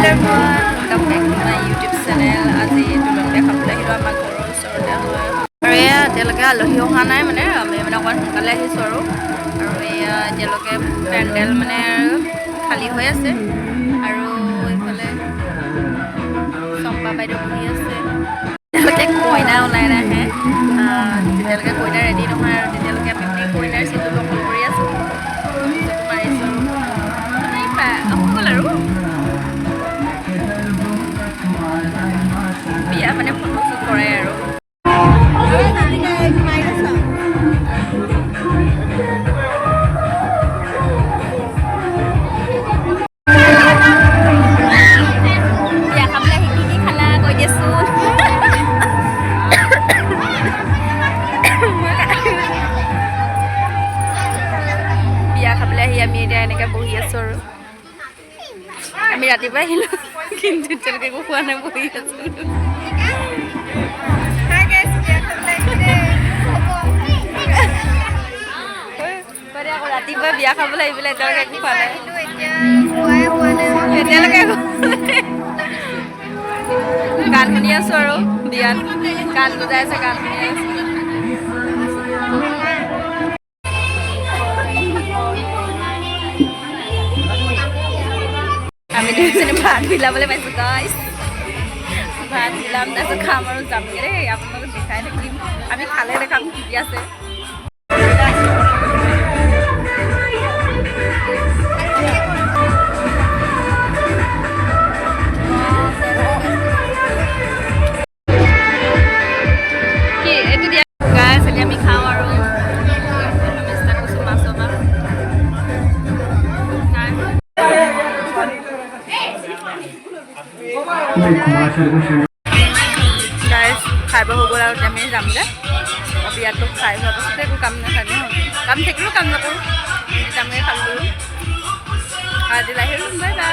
welcome back to my YouTube channel. আজি তুলন্তে খাবলৈ আহিলোঁ আমাৰ ঘৰৰ ওচৰতে হয় আৰু এয়া এতিয়ালৈকে আলহী অহা নাই মানে আমি মানে অকণমান সোনকালে আহিছোঁ আৰু এয়া এতিয়ালৈকে পেণ্ডেল মানে খালী হৈ আছে আৰু এইফালে চম্পা বাইদেউ বহি আছে তেতিয়ালৈকে কইনা ওলাই নাহে যেতিয়ালৈকে কইনা ৰেডি নহয় আৰু তেতিয়ালৈকে আমি কইনাৰ চিটটো দখল কৰি আছোঁ মাৰিছোঁ আৰু হ'ল আৰু বিয়া মানে ফটো শ্বুট কৰে আৰু বিয়া খাবলৈ আহি কি খালা কৈ দিয়াচোন বিয়া খাবলৈ আহি আমি এতিয়া এনেকৈ বহি আছোঁ আৰু আমি ৰাতিপুৱা আহিলোঁ কিন্তু এতিয়ালৈকে একো খোৱা নাই বহি আছোঁ আকৌ ৰাতিপুৱা বিয়া খাবলৈ আহি পেলাই এতিয়ালৈকে একো খোৱা নাই এতিয়ালৈকে গান শুনি আছোঁ আৰু বিয়াত গান বজাই আছে গান শুনি আছোঁ আমি দুজনী ভাত বিলাবলৈ পাইছোঁ গাইছ ভাত বিলাম তাৰপিছত খাম আৰু যামগৈ দেই আপোনালোকক দেখাই থাকিম আমি খালে দেখাম কি কি আছে আমি খাওঁ আৰু খাই হৈ গ'ল আৰু আমি যামগৈ বিয়াটো খাই হোৱাৰ পাছতে একো কাম নাথাকে কাম থাকিলেও কাম নকৰোঁ আমি খালোঁ আজিলৈ আহিলোঁ বাই বাই